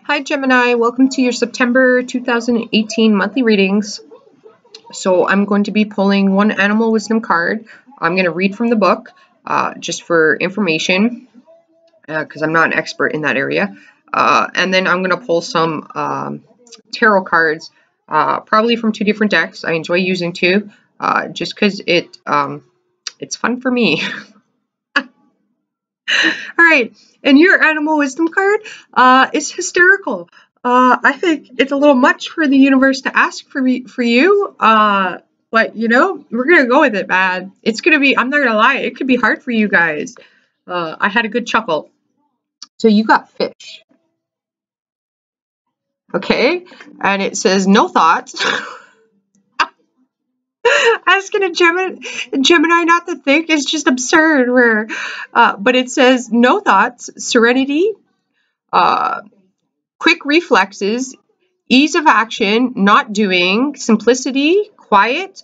Hi Gemini, welcome to your September 2018 monthly readings. So I'm going to be pulling one animal wisdom card. I'm going to read from the book just for information because I'm not an expert in that area. And then I'm going to pull some tarot cards, probably from two different decks. I enjoy using two just because it's fun for me. All right, and your animal wisdom card is hysterical. I think it's a little much for the universe to ask for you, but you know, we're gonna go with it, man. It's gonna be, I'm not gonna lie, it could be hard for you guys. I had a good chuckle. So you got fish, okay? And it says no thoughts. Asking a Gemini not to think is just absurd. But it says no thoughts, serenity, quick reflexes, ease of action, not doing, simplicity, quiet,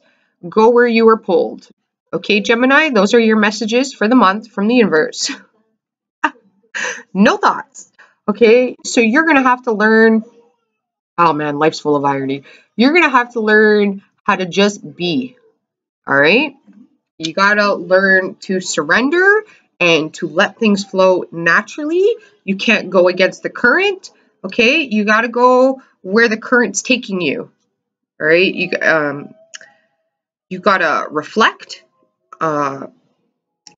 go where you are pulled. Okay, Gemini, those are your messages for the month from the universe. No thoughts. Okay, so you're going to have to learn. Oh man, life's full of irony. You're going to have to learn how to just be. All right? You got to learn to surrender and to let things flow naturally. You can't go against the current. Okay, you got to go where the current's taking you. All right, you got to reflect, and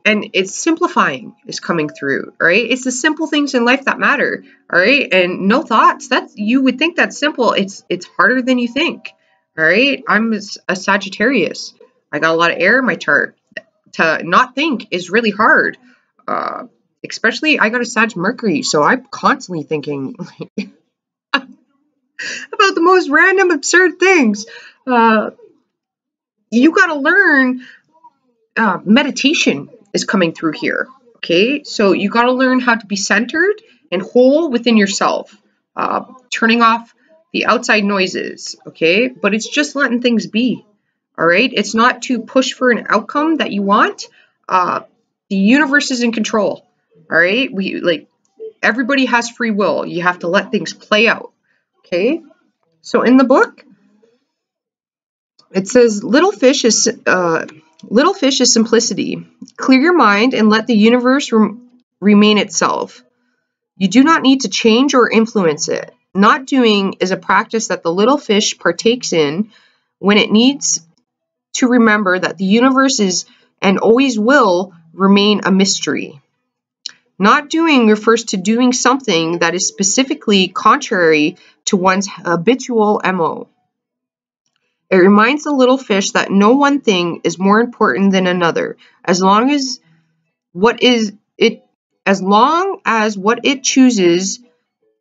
it's simplifying is coming through. All right, it's the simple things in life that matter. All right, and no thoughts. That's, you would think that's simple. It's harder than you think. All right, I'm a Sagittarius. I got a lot of air in my chart. To not think is really hard. Especially I got a Sag Mercury, so I'm constantly thinking about the most random, absurd things. You got to learn. Meditation is coming through here. Okay, so you got to learn how to be centered and whole within yourself. Turning off the outside noises. Okay, but it's just letting things be. All right, it's not to push for an outcome that you want. The universe is in control. All right, everybody has free will. You have to let things play out. Okay, so in the book, it says little fish is simplicity. Clear your mind and let the universe remain itself. You do not need to change or influence it. Not doing is a practice that the little fish partakes in when it needs to remember that the universe is and always will remain a mystery. Not doing refers to doing something that is specifically contrary to one's habitual MO. It reminds the little fish that no one thing is more important than another, as long as what it chooses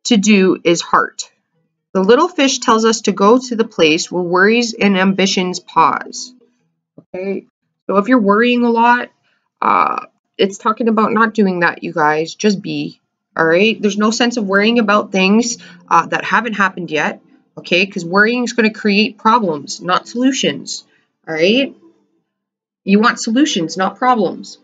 to do is heart. The little fish tells us to go to the place where worries and ambitions pause. Okay, so if you're worrying a lot, it's talking about not doing that, you guys. Just be. All right, there's no sense of worrying about things that haven't happened yet. Okay, because worrying is going to create problems, not solutions. All right, you want solutions, not problems.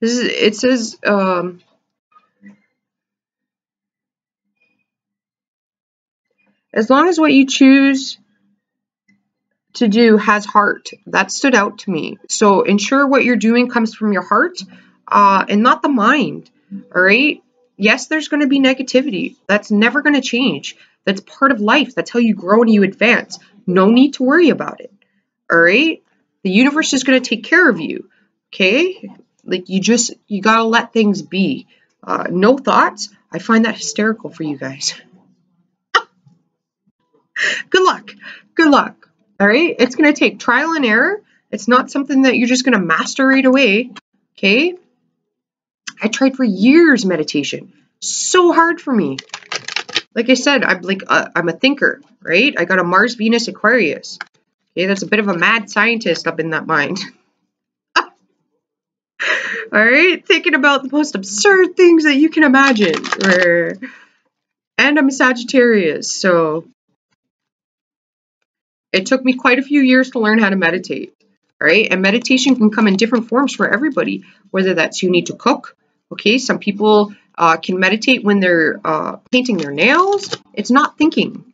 It says as long as what you choose to do has heart. That stood out to me. So ensure what you're doing comes from your heart and not the mind. All right. Yes, there's going to be negativity. That's never going to change. That's part of life. That's how you grow and you advance. No need to worry about it. All right. The universe is going to take care of you. Okay. Like you got to let things be. No thoughts. I find that hysterical for you guys. Good luck. Good luck. All right. It's going to take trial and error. It's not something that you're just going to master right away. Okay. I tried for years meditation. So hard for me. Like I said, I'm a thinker, right? I got a Mars, Venus, Aquarius. Okay. That's a bit of a mad scientist up in that mind. All right. Thinking about the most absurd things that you can imagine. and I'm a Sagittarius, so it took me quite a few years to learn how to meditate. All right, and meditation can come in different forms for everybody, whether that's you need to cook. Okay, some people can meditate when they're painting their nails. It's not thinking.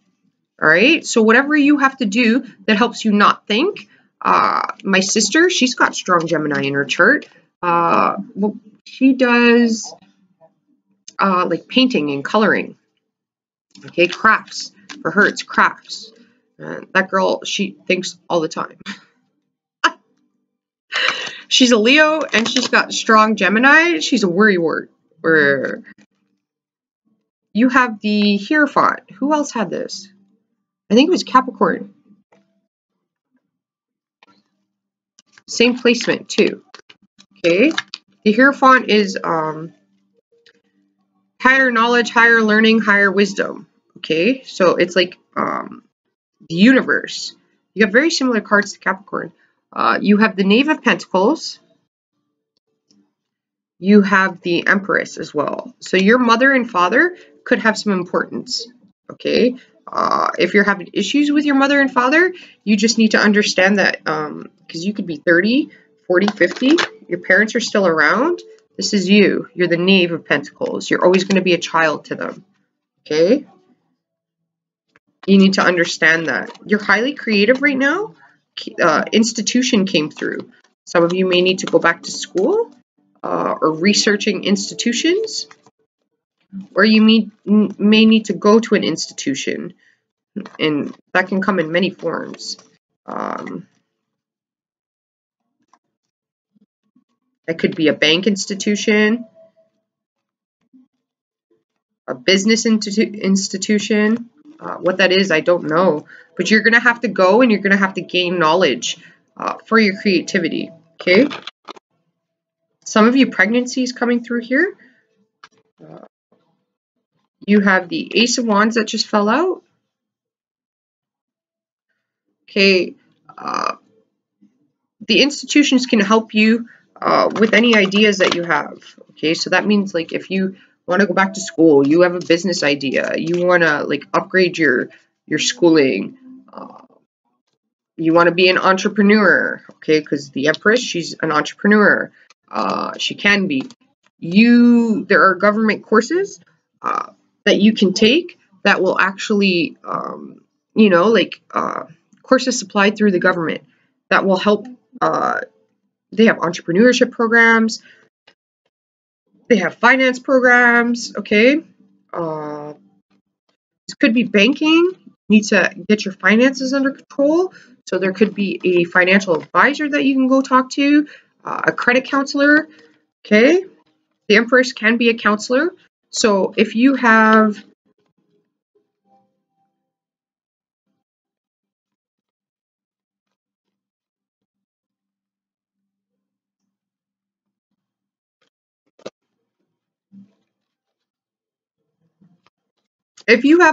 All right, so whatever you have to do that helps you not think. My sister, she's got strong Gemini in her chart. Well, she does like painting and coloring. Okay, crafts. For her, it's crafts. That girl, she thinks all the time. She's a Leo and she's got strong Gemini. She's a worrywart. Where you have the Hierophant. Who else had this? I think it was Capricorn. Same placement too. Okay. The Hierophant is higher knowledge, higher learning, higher wisdom. Okay. So it's like the universe. You have very similar cards to Capricorn. You have the Knave of Pentacles. You have the Empress as well. So your mother and father could have some importance. Okay. If you're having issues with your mother and father, you just need to understand that because you could be 30, 40, 50. Your parents are still around. This is you. You're the Knave of Pentacles. You're always going to be a child to them. Okay. You need to understand that. You're highly creative right now. Institution came through. Some of you may need to go back to school or researching institutions, or you may need to go to an institution, and that can come in many forms. It could be a bank institution, a business institution. What that is, I don't know. But you're going to have to go and you're going to have to gain knowledge for your creativity. Okay? Some of you pregnancies coming through here. You have the Ace of Wands that just fell out. Okay. The institutions can help you with any ideas that you have. Okay, so that means like if you want to go back to school, you have a business idea, you want to like upgrade your schooling, you want to be an entrepreneur. Okay, because the Empress, she's an entrepreneur. She can be. There are government courses that you can take that will actually, courses supplied through the government that will help. They have entrepreneurship programs. They have finance programs. Okay. This could be banking. You need to get your finances under control. So there could be a financial advisor that you can go talk to, a credit counselor. Okay. The Empress can be a counselor. So if you have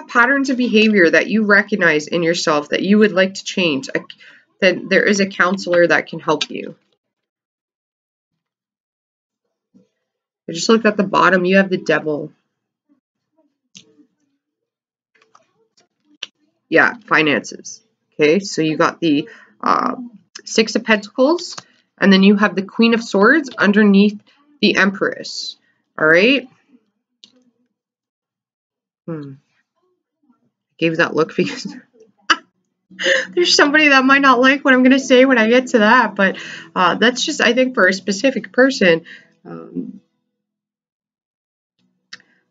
patterns of behavior that you recognize in yourself that you would like to change, then there is a counselor that can help you. I just looked at the bottom. You have the Devil. Yeah, finances. Okay, so you got the Six of Pentacles, and then you have the Queen of Swords underneath the Empress. All right. Gave that look because there's somebody that might not like what I'm going to say when I get to that, but that's just, I think, for a specific person.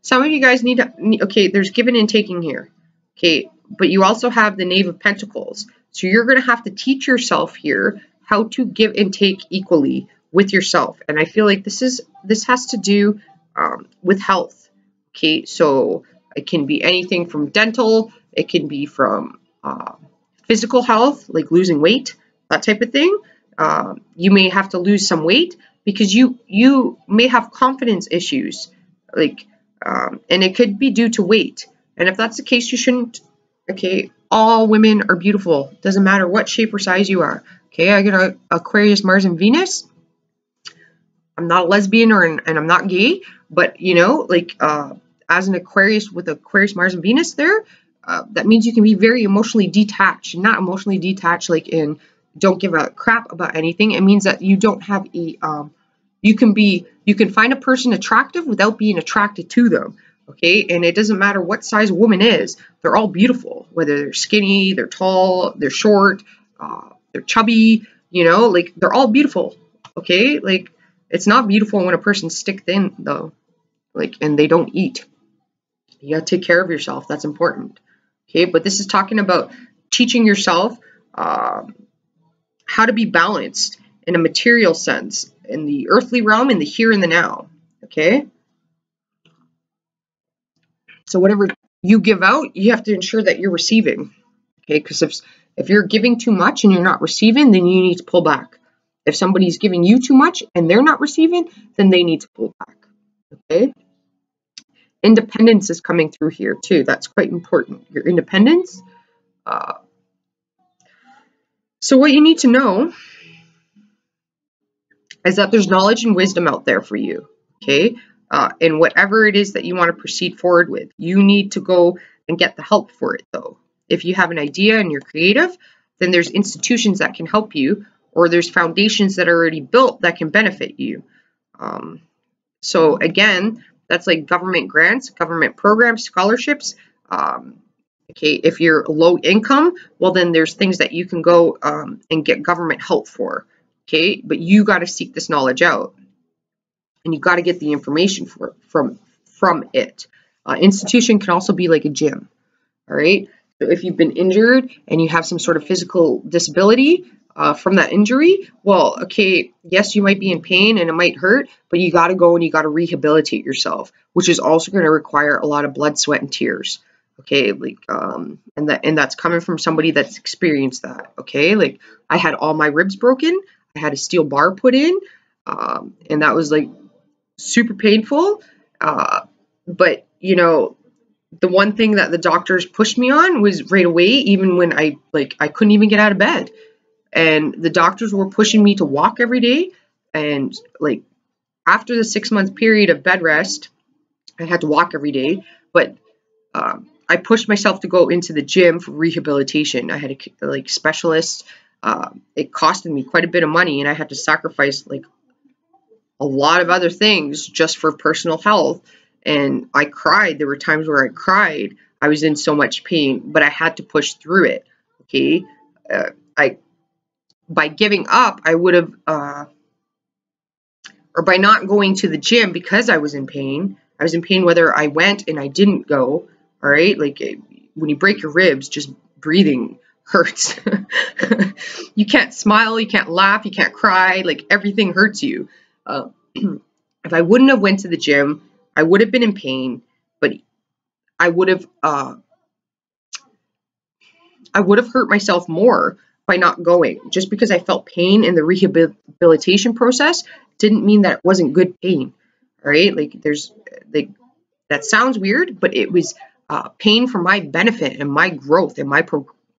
Some of you guys need to, okay, there's giving and taking here. Okay, but you also have the Knave of Pentacles. So you're going to have to teach yourself here how to give and take equally with yourself. And I feel like this has to do with health. Okay, so it can be anything from dental. It can be from physical health, like losing weight, that type of thing. You may have to lose some weight because you may have confidence issues, like, and it could be due to weight. And if that's the case, you shouldn't. Okay, all women are beautiful. Doesn't matter what shape or size you are. Okay, I get Aquarius, Mars, and Venus. I'm not a lesbian and I'm not gay, but you know, like as an Aquarius with Aquarius, Mars, and Venus there, that means you can be very emotionally detached. Not emotionally detached like in don't give a crap about anything. It means that you don't have a, you can find a person attractive without being attracted to them. Okay, and it doesn't matter what size a woman is, they're all beautiful, whether they're skinny, they're tall, they're short, they're chubby, you know, like they're all beautiful. Okay, like it's not beautiful when a person's stick thin though, like, and they don't eat. You gotta take care of yourself, that's important. Okay, but this is talking about teaching yourself how to be balanced in a material sense, in the earthly realm, in the here and the now. Okay, so whatever you give out, you have to ensure that you're receiving. Okay, because if you're giving too much and you're not receiving, then you need to pull back. If somebody's giving you too much and they're not receiving, then they need to pull back. Okay, independence is coming through here too. That's quite important. Your independence. So what you need to know is that there's knowledge and wisdom out there for you. Okay, and whatever it is that you want to proceed forward with, you need to go and get the help for it though. If you have an idea and you're creative, then there's institutions that can help you, or there's foundations that are already built that can benefit you. So again, that's like government grants, government programs, scholarships. Okay, if you're low income, well then there's things that you can go and get government help for. Okay, but you got to seek this knowledge out, and you got to get the information from it. Institution can also be like a gym. All right. So if you've been injured and you have some sort of physical disability from that injury, well, okay, yes, you might be in pain and it might hurt, but you got to go and you got to rehabilitate yourself, which is also going to require a lot of blood, sweat, and tears. Okay, like and that's coming from somebody that's experienced that. Okay, like I had all my ribs broken, I had a steel bar put in, and that was like super painful. But you know, the one thing that the doctors pushed me on was right away, even when I couldn't even get out of bed, and the doctors were pushing me to walk every day. And like after the 6 month period of bed rest, I had to walk every day, but I pushed myself to go into the gym for rehabilitation. I had a specialist. It costed me quite a bit of money, and I had to sacrifice like a lot of other things just for personal health. And I cried. There were times where I cried. I was in so much pain, but I had to push through it. Okay, by giving up, I would have, or by not going to the gym because I was in pain. I was in pain whether I went and I didn't go. All right, like when you break your ribs, just breathing hurts. You can't smile, you can't laugh, you can't cry. Like everything hurts you. If I wouldn't have went to the gym, I would have been in pain, but I would have hurt myself more by not going. Just because I felt pain in the rehabilitation process didn't mean that it wasn't good pain. All right, that sounds weird, but it was pain for my benefit and my growth and my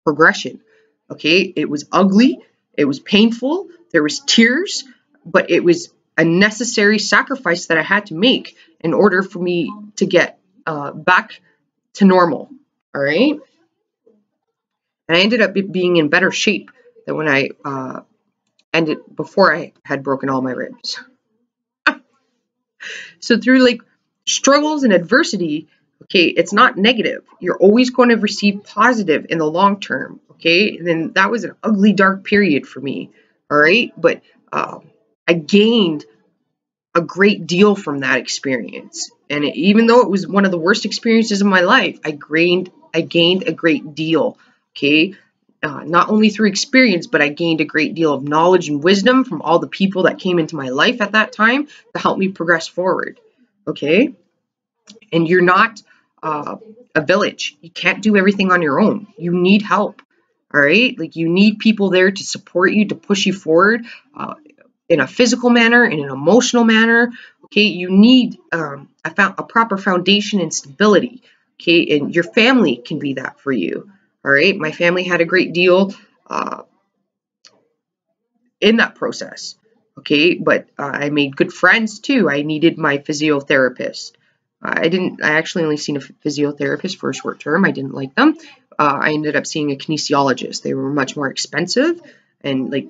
progression. Okay, it was ugly, it was painful, there was tears, but it was a necessary sacrifice that I had to make in order for me to get back to normal. All right, and I ended up being in better shape than when I ended before I had broken all my ribs. So through like struggles and adversity, okay, it's not negative. You're always going to receive positive in the long term. Okay, and then that was an ugly, dark period for me. All right, but I gained a great deal from that experience, and even though it was one of the worst experiences of my life, I gained a great deal. Okay, not only through experience, but I gained a great deal of knowledge and wisdom from all the people that came into my life at that time to help me progress forward. Okay, and you're not a village. You can't do everything on your own. You need help. All right, like you need people there to support you, to push you forward in a physical manner, in an emotional manner. Okay, you need a proper foundation and stability. Okay, and your family can be that for you. All right, my family had a great deal in that process. Okay, but I made good friends too. I needed my physiotherapist. I actually only seen a physiotherapist for a short term. I didn't like them. I ended up seeing a kinesiologist. They were much more expensive, and like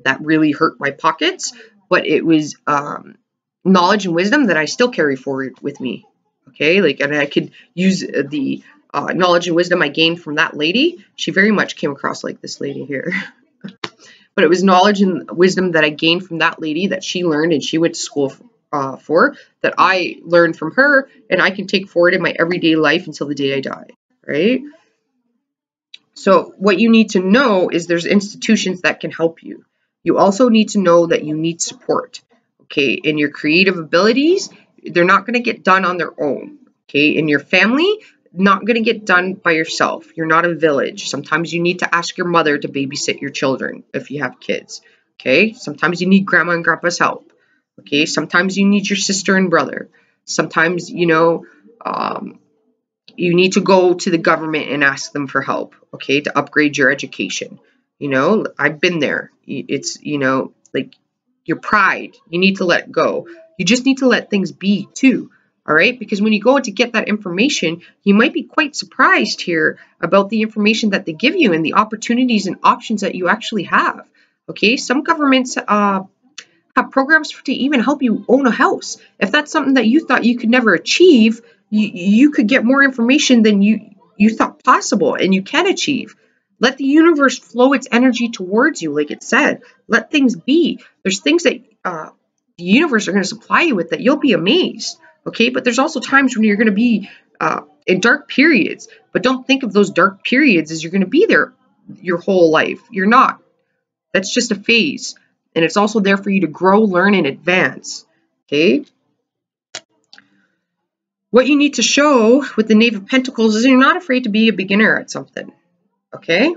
that really hurt my pockets. But it was knowledge and wisdom that I still carry forward with me. Okay, like, and I could use the knowledge and wisdom I gained from that lady. She very much came across like this lady here. But it was knowledge and wisdom that I gained from that lady that she learned and she went to school for, that I learned from her, and I can take forward in my everyday life until the day I die, right? So what you need to know is there's institutions that can help you. You also need to know that you need support, okay? In your creative abilities, they're not going to get done on their own, okay? In your family, not going to get done by yourself. You're not a village. Sometimes you need to ask your mother to babysit your children if you have kids, okay? Sometimes you need grandma and grandpa's help, okay? Sometimes you need your sister and brother. Sometimes, you know, you need to go to the government and ask them for help, okay, to upgrade your education. You know, I've been there. It's, you know, like your pride, you need to let go. You just need to let things be too. All right, because when you go to get that information, you might be quite surprised here about the information that they give you and the opportunities and options that you actually have. Okay, some governments have programs to even help you own a house. If that's something that you thought you could never achieve, you could get more information than you thought possible, and you can achieve. Let the universe flow its energy towards you, like it said. Let things be. There's things that the universe are going to supply you with that you'll be amazed. Okay, but there's also times when you're going to be in dark periods. But don't think of those dark periods as you're going to be there your whole life. You're not. That's just a phase. And it's also there for you to grow, learn, and advance. Okay? What you need to show with the Knave of Pentacles is you're not afraid to be a beginner at something. Okay?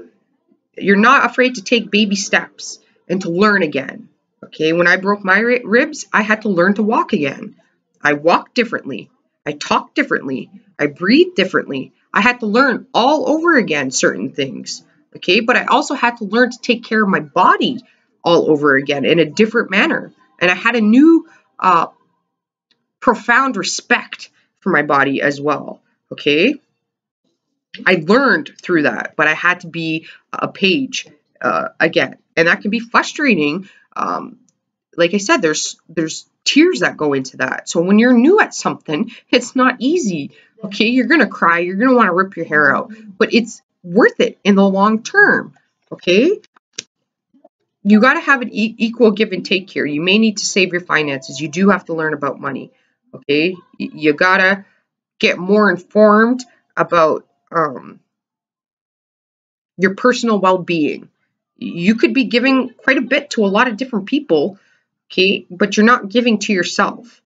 You're not afraid to take baby steps and to learn again. Okay? When I broke my ribs, I had to learn to walk again. I walked differently. I talked differently. I breathed differently. I had to learn all over again certain things. Okay? But I also had to learn to take care of my body all over again in a different manner. And I had a new profound respect for my body as well. Okay? I learned through that, but I had to be a page again. And that can be frustrating. Like I said, there's tears that go into that. So when you're new at something, it's not easy. Okay, you're going to cry. You're going to want to rip your hair out. But it's worth it in the long term. Okay? You got to have an equal give and take here. You may need to save your finances. You do have to learn about money. Okay? You got to get more informed about your personal well-being. You could be giving quite a bit to a lot of different people, okay, but you're not giving to yourself,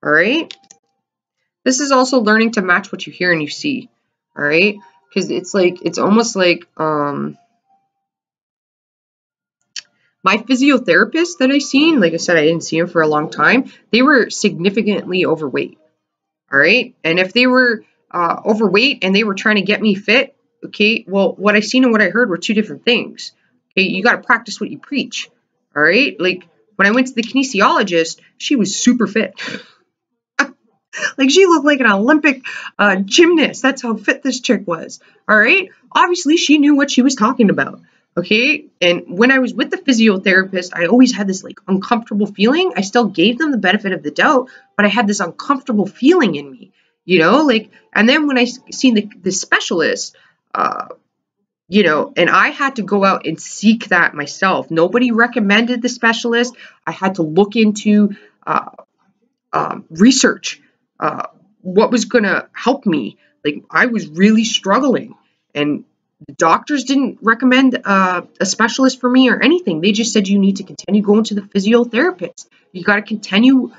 all right? This is also learning to match what you hear and you see, all right? Because it's almost like my physiotherapist that I seen, like I said, I didn't see him for a long time. They were significantly overweight, all right? And if they were overweight and they were trying to get me fit, okay, well, what I seen and what I heard were two different things. Okay, you got to practice what you preach, all right? Like, when I went to the kinesiologist, she was super fit. Like, she looked like an Olympic gymnast. That's how fit this chick was, all right? Obviously, she knew what she was talking about, okay? And when I was with the physiotherapist, I always had this, like, uncomfortable feeling. I still gave them the benefit of the doubt, but I had this uncomfortable feeling in me, you know? Like, and then when I seen the specialist, you know, and I had to go out and seek that myself. Nobody recommended the specialist. I had to look into research what was going to help me. Like, I was really struggling, and the doctors didn't recommend a specialist for me or anything. They just said you need to continue going to the physiotherapist. You got to continue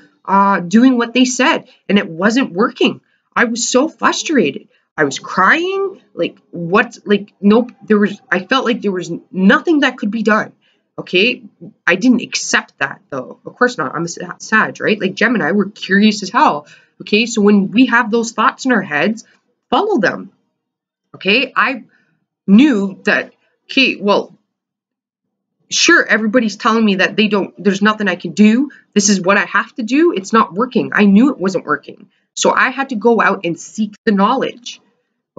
doing what they said, and it wasn't working. I was so frustrated. I was crying, nope, I felt like there was nothing that could be done, okay? I didn't accept that, though. Of course not. I'm a Sag, right? Like Gemini, we're curious as hell, okay? So when we have those thoughts in our heads, follow them, okay? I knew that, okay, well, sure, everybody's telling me that there's nothing I can do. This is what I have to do. It's not working. I knew it wasn't working. So I had to go out and seek the knowledge.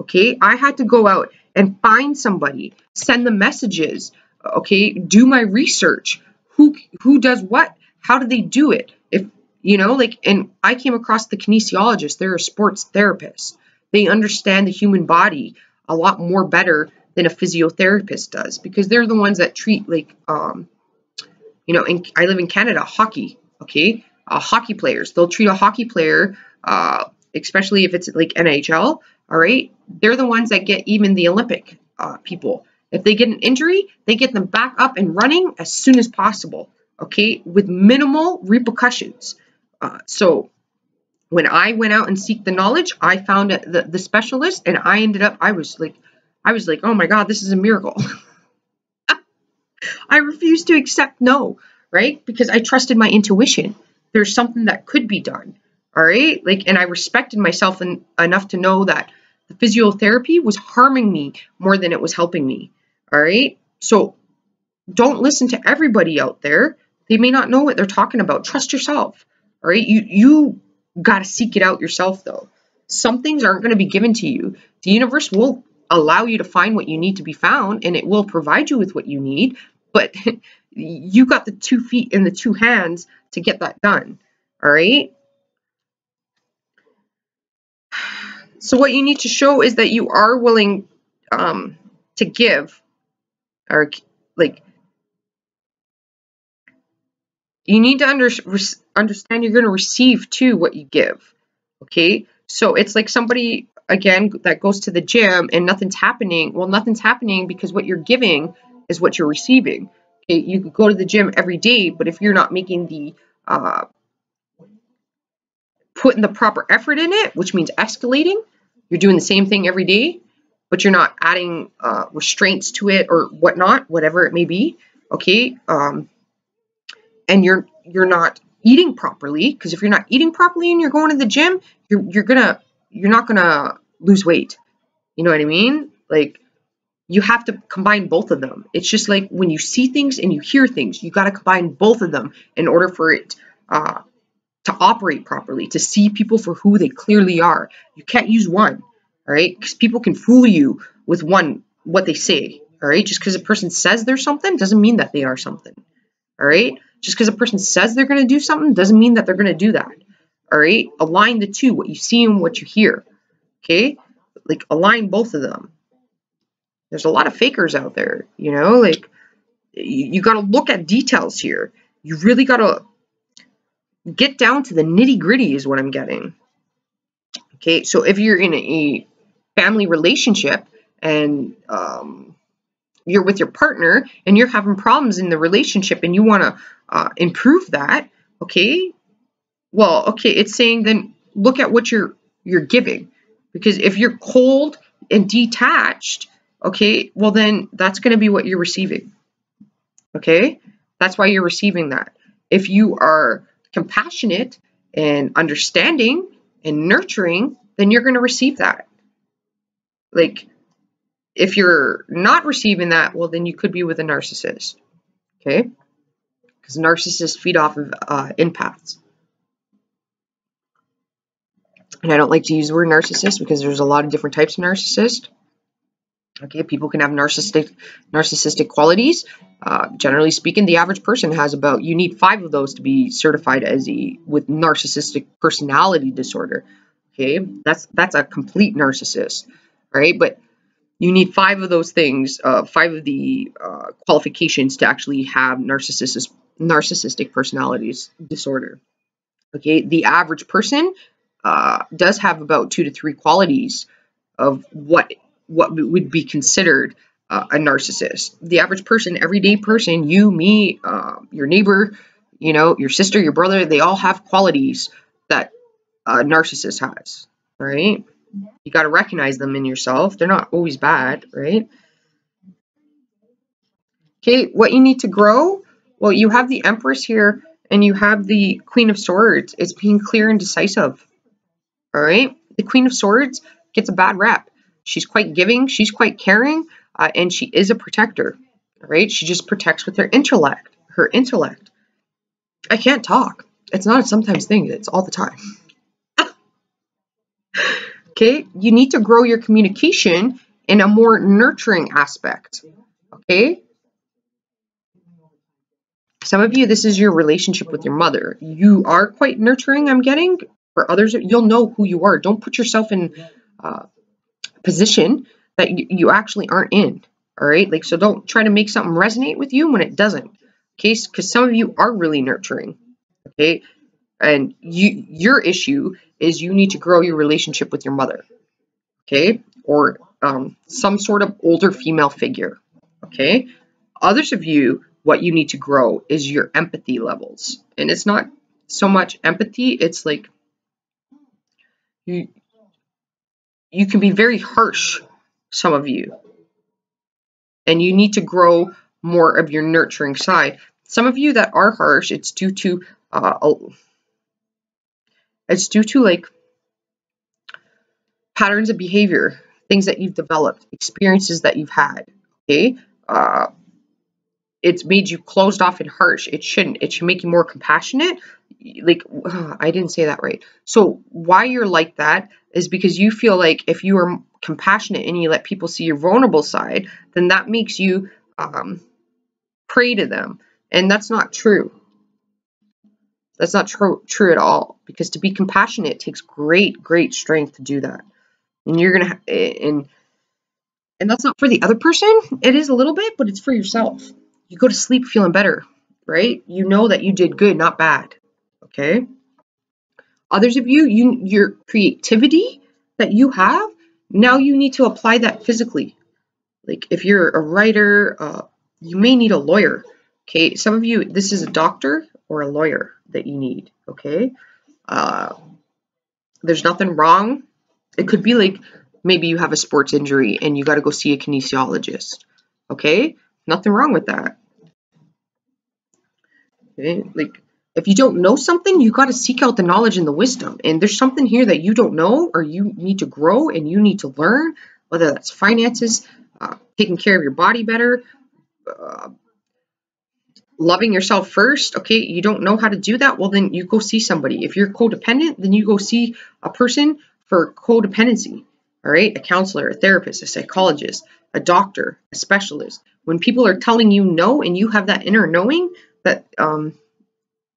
Okay, I had to go out and find somebody, send the messages, okay, do my research. Who does what? How do they do it? If like, and I came across the kinesiologists. They're a sports therapist. They understand the human body a lot more better than a physiotherapist does, because they're the ones that treat, like, and I live in Canada, hockey, okay? Hockey players, they'll treat a hockey player, especially if it's like NHL, all right? They're the ones that get even the Olympic people. If they get an injury, they get them back up and running as soon as possible, okay? With minimal repercussions. So when I went out and seek the knowledge, I found the specialist, and I was like, oh my God, this is a miracle. I refused to accept no, right? Because I trusted my intuition. There's something that could be done, all right? Like, and I respected myself enough to know that the physiotherapy was harming me more than it was helping me, all right? So don't listen to everybody out there. They may not know what they're talking about. Trust yourself, all right? You got to seek it out yourself, though. Some things aren't going to be given to you. The universe will allow you to find what you need to be found, and it will provide you with what you need, but you got the 2 feet and the 2 hands to get that done, all right? So what you need to show is that you are willing to give, or like, you need to understand you're going to receive too what you give, okay? So it's like somebody, again, that goes to the gym and nothing's happening. Well, nothing's happening because what you're giving is what you're receiving. Okay, you could go to the gym every day, but if you're not making the putting the proper effort in it, which means escalating, you're doing the same thing every day, but you're not adding restraints to it or whatnot, whatever it may be, okay? And you're not eating properly, because if you're not eating properly and you're going to the gym, you're not gonna lose weight. You know what I mean? Like, you have to combine both of them. It's just like when you see things and you hear things, you got to combine both of them in order for it to operate properly, to see people for who they clearly are. You can't use one, all right? Because people can fool you with what they say, all right? Just because a person says they're something doesn't mean that they are something, all right? Just because a person says they're going to do something doesn't mean that they're going to do that, all right? Align the two, what you see and what you hear, okay? Like, align both of them. There's a lot of fakers out there, like, you got to look at details here. You really got to get down to the nitty gritty is what I'm getting. Okay, so if you're in a family relationship and you're with your partner and you're having problems in the relationship and you want to improve that, okay, well, okay, it's saying then look at what you're giving. Because if you're cold and detached, okay, well then that's going to be what you're receiving. Okay, that's why you're receiving that. If you are compassionate and understanding and nurturing, then you're going to receive that. Like, if you're not receiving that, well, then you could be with a narcissist. Okay, because narcissists feed off of empaths. And I don't like to use the word narcissist because there's a lot of different types of narcissist. Okay, people can have narcissistic qualities. Generally speaking, the average person has you need 5 of those to be certified as with narcissistic personality disorder. Okay, that's a complete narcissist, right? But you need 5 of those things, 5 of the qualifications to actually have narcissistic personalities disorder. Okay, the average person does have about 2 to 3 qualities of what would be considered a narcissist. The average person, everyday person, you, me, your neighbor, your sister, your brother, they all have qualities that a narcissist has, right? You got to recognize them in yourself. They're not always bad, right? Okay, what you need to grow? Well, you have the Empress here and you have the Queen of Swords. It's being clear and decisive, all right? The Queen of Swords gets a bad rep. She's quite giving, she's quite caring, and she is a protector, right? She just protects with her intellect. I can't talk. It's not a sometimes thing, it's all the time. Okay, you need to grow your communication in a more nurturing aspect. Okay, some of you, this is your relationship with your mother. You are quite nurturing, I'm getting. For others, you'll know who you are. Don't put yourself in a position that you actually aren't in. All right, like, so don't try to make something resonate with you when it doesn't. Okay, because some of you are really nurturing. Okay, and your issue is you need to grow your relationship with your mother. Okay, or some sort of older female figure. Okay, others of you, what you need to grow is your empathy levels, and it's not so much empathy. It's like you can be very harsh, some of you, and you need to grow more of your nurturing side. Some of you that are harsh, it's due to like patterns of behavior, things that you've developed, experiences that you've had. Okay, it's made you closed off and harsh. It shouldn't. It should make you more compassionate. Like, I didn't say that right. So why you're like that is because you feel like if you are compassionate and you let people see your vulnerable side, then that makes you prey to them. And that's not true. That's not true at all. Because to be compassionate takes great strength to do that. And you're gonna and that's not for the other person. It is a little bit, but it's for yourself. You go to sleep feeling better, right? You know that you did good, not bad. Okay. Others of you, your creativity that you have, now you need to apply that physically. Like if you're a writer, you may need a lawyer. Okay. Some of you, this is a doctor or a lawyer that you need. Okay. There's nothing wrong. It could be like maybe you have a sports injury and you got to go see a kinesiologist. Okay. Nothing wrong with that. Okay? Like, if you don't know something, you got to seek out the knowledge and the wisdom. And there's something here that you don't know or you need to grow and you need to learn, whether that's finances, taking care of your body better, loving yourself first. Okay, you don't know how to do that? Well, then you go see somebody. If you're codependent, then you go see a person for codependency. All right, a counselor, a therapist, a psychologist, a doctor, a specialist. When people are telling you no and you have that inner knowing that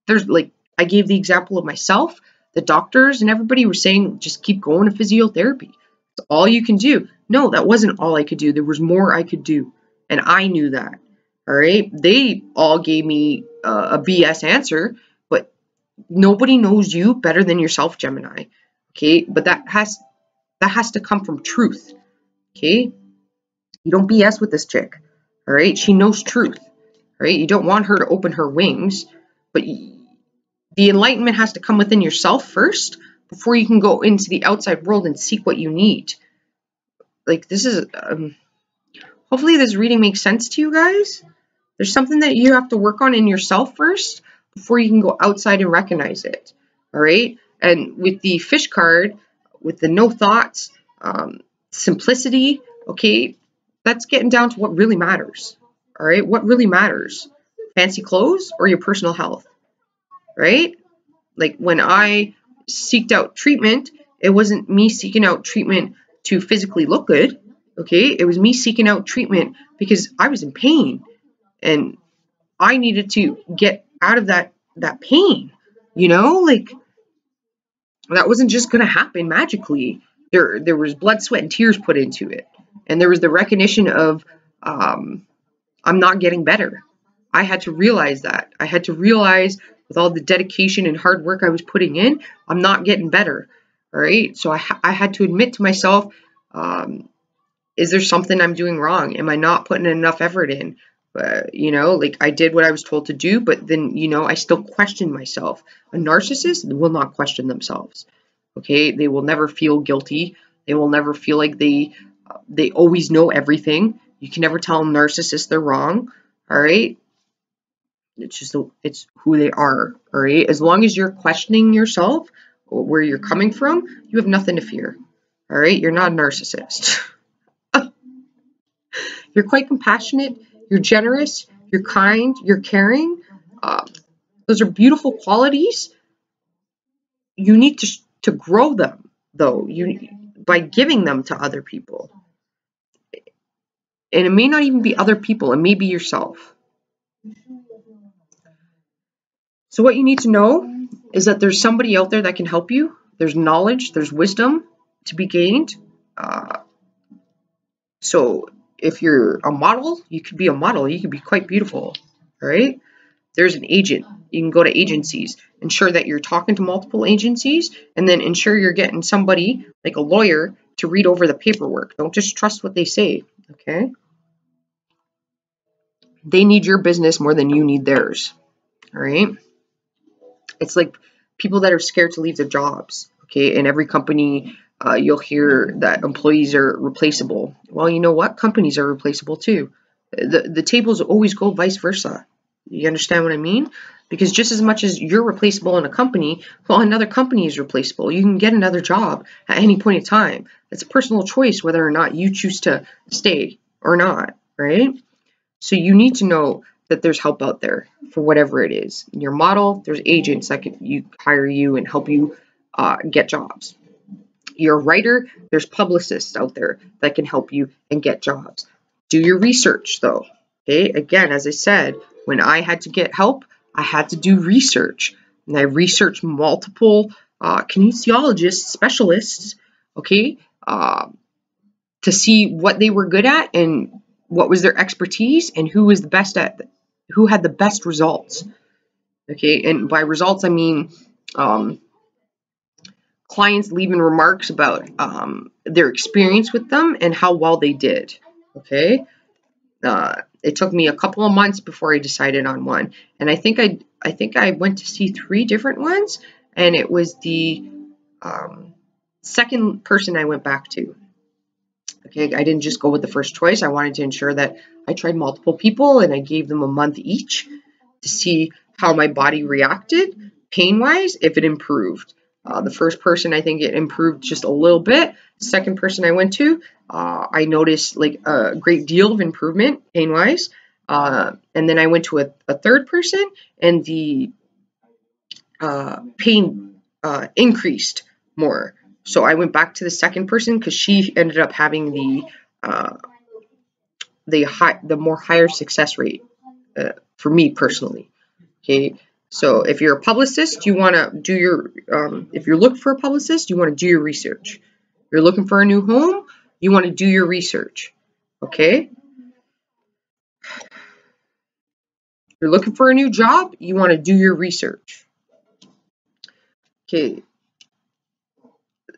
there's like, I gave the example of myself, the doctors and everybody were saying, just keep going to physiotherapy. It's all you can do. No, that wasn't all I could do. There was more I could do. And I knew that. All right. They all gave me a BS answer, but nobody knows you better than yourself, Gemini. Okay. But that has to come from truth. Okay. You don't BS with this chick. All right. She knows truth. All right. You don't want her to open her wings, but the enlightenment has to come within yourself first before you can go into the outside world and seek what you need. Like, this is, hopefully this reading makes sense to you guys. There's something that you have to work on in yourself first before you can go outside and recognize it. All right. And with the fish card, with the no thoughts, simplicity, okay, that's getting down to what really matters. All right. What really matters? Fancy clothes or your personal health? Right? Like when I seeked out treatment, it wasn't me seeking out treatment to physically look good. Okay. It was me seeking out treatment because I was in pain and I needed to get out of that pain, like that wasn't just going to happen magically. There was blood, sweat, and tears put into it. And there was the recognition of, I'm not getting better. I had to realize that. I had to realize with all the dedication and hard work I was putting in, I'm not getting better. All right. So I had to admit to myself, is there something I'm doing wrong? Am I not putting enough effort in? Like I did what I was told to do, but then, I still question myself. A narcissist will not question themselves. Okay. They will never feel guilty. They will never feel like they always know everything. You can never tell a narcissist they're wrong. All right. It's who they are. All right. As long as you're questioning yourself or where you're coming from, you have nothing to fear. All right. You're not a narcissist. You're quite compassionate. You're generous. You're kind. You're caring. Those are beautiful qualities. You need to grow them. though, by giving them to other people. And it may not even be other people, it may be yourself. So what you need to know is that there's somebody out there that can help you. There's knowledge, there's wisdom to be gained. So if you're a model, you could be a model. You could be quite beautiful, right? There's an agent. You can go to agencies. Ensure that you're talking to multiple agencies, and then ensure you're getting somebody, like a lawyer, to read over the paperwork. Don't just trust what they say, okay? They need your business more than you need theirs, all right? It's like people that are scared to leave their jobs, okay? In every company, you'll hear that employees are replaceable. Well, you know what? Companies are replaceable too. The tables always go vice versa. You understand what I mean? Because just as much as you're replaceable in a company, well, another company is replaceable. You can get another job at any point in time. It's a personal choice whether or not you choose to stay or not, right? So you need to know that there's help out there for whatever it is. In your model, there's agents that can hire you and help you get jobs. You're a writer, there's publicists out there that can help you and get jobs. Do your research though. Okay, again, as I said, when I had to get help, I had to do research. And I researched multiple kinesiologists, specialists, okay, to see what they were good at and what was their expertise and who was the best at, who had the best results. Okay, and by results, I mean clients leaving remarks about their experience with them and how well they did. Okay, it took me a couple of months before I decided on one, and I think I went to see 3 different ones, and it was the second person I went back to. Okay, I didn't just go with the first choice. I wanted to ensure that I tried multiple people, and I gave them a month each to see how my body reacted pain-wise, if it improved. The first person, I think it improved just a little bit. The second person I went to, I noticed like a great deal of improvement pain-wise. And then I went to a third person, and the pain increased more. So I went back to the second person because she ended up having the more higher success rate for me personally. Okay, so if you're a publicist, you want to do your if you're looking for a publicist, you want to do your research. If you're looking for a new home, you want to do your research. Okay, if you're looking for a new job, you want to do your research. Okay,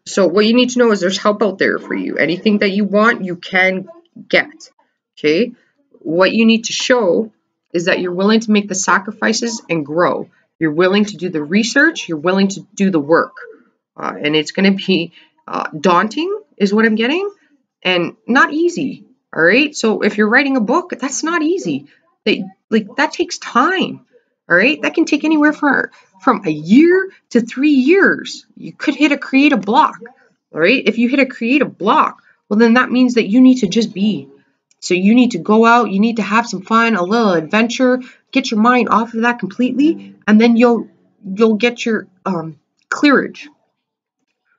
so what you need to know is there's help out there for you. Anything that you want, you can get. Okay, what you need to show is that you're willing to make the sacrifices and grow. You're willing to do the research. You're willing to do the work. And it's going to be daunting is what I'm getting, and not easy. All right. So if you're writing a book, that's not easy. That takes time. All right. That can take anywhere from a year to 3 years. You could hit a creative block. All right. If you hit a creative block, well, then that means that you need to just be. So you need to go out, you need to have some fun, a little adventure, get your mind off of that completely, and then you'll get your clearage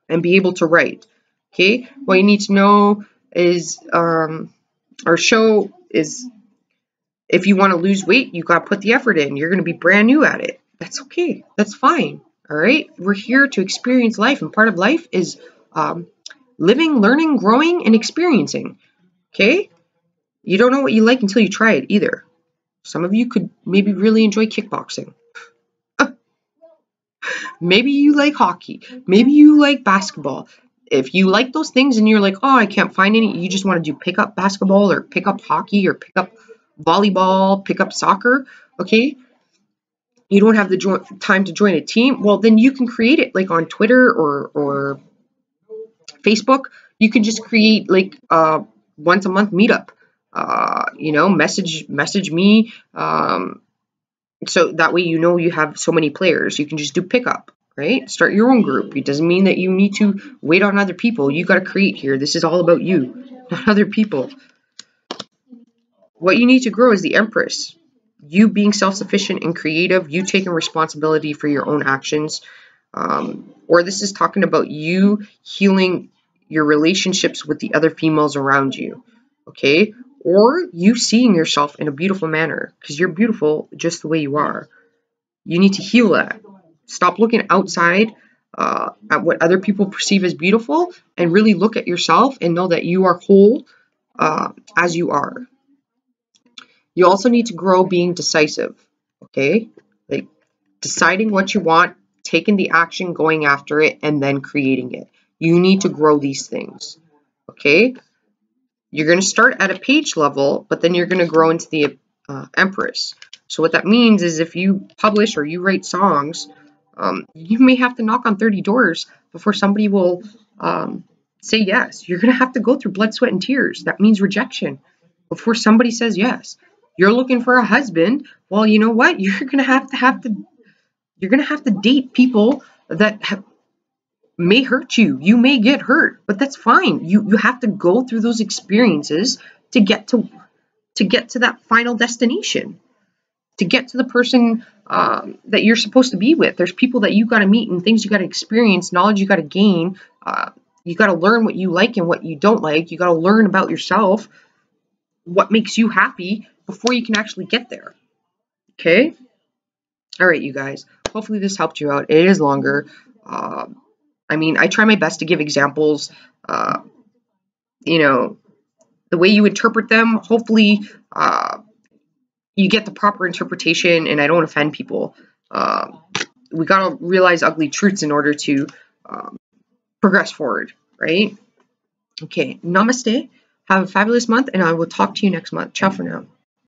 and be able to write. Okay, what you need to know is our show is if you want to lose weight, you got to put the effort in. You're going to be brand new at it. That's okay. That's fine. All right. We're here to experience life, and part of life is living, learning, growing, and experiencing. Okay. You don't know what you like until you try it either. Some of you could maybe really enjoy kickboxing. Maybe you like hockey. Maybe you like basketball. If you like those things and you're like, oh, I can't find any, you just want to do pick up basketball or pick up hockey or pick up volleyball, pick up soccer, okay? You don't have the time to join a team. Well, then you can create it like on Twitter or Facebook. You can just create like once a month meetup. Message me. So that way you know you have so many players. You can just do pickup, right? Start your own group. It doesn't mean that you need to wait on other people. You got to create here. This is all about you, not other people. What you need to grow is the Empress. You being self-sufficient and creative, you taking responsibility for your own actions. Or this is talking about you healing your relationships with the other females around you, okay? Or you seeing yourself in a beautiful manner, because you're beautiful just the way you are. You need to heal that. Stop looking outside at what other people perceive as beautiful, and really look at yourself and know that you are whole as you are. You also need to grow being decisive, okay? Like deciding what you want, taking the action, going after it, and then creating it. You need to grow these things, okay? You're going to start at a page level, but then you're going to grow into the Empress. So what that means is if you publish or you write songs, you may have to knock on 30 doors before somebody will say yes. You're going to have to go through blood, sweat, and tears. That means rejection before somebody says yes. You're looking for a husband. Well, you know what? You're going to have to date people that may hurt you. You may get hurt, but that's fine. You have to go through those experiences to get to that final destination, to get to the person that you're supposed to be with. There's people that you got to meet and things you got to experience, knowledge you got to gain. You got to learn what you like and what you don't like. You got to learn about yourself, what makes you happy before you can actually get there. Okay? All right, you guys. Hopefully this helped you out. It is longer. I mean, I try my best to give examples, you know, the way you interpret them. Hopefully, you get the proper interpretation and I don't offend people. We got to realize ugly truths in order to progress forward, right? Okay, namaste. Have a fabulous month and I will talk to you next month. Ciao for now.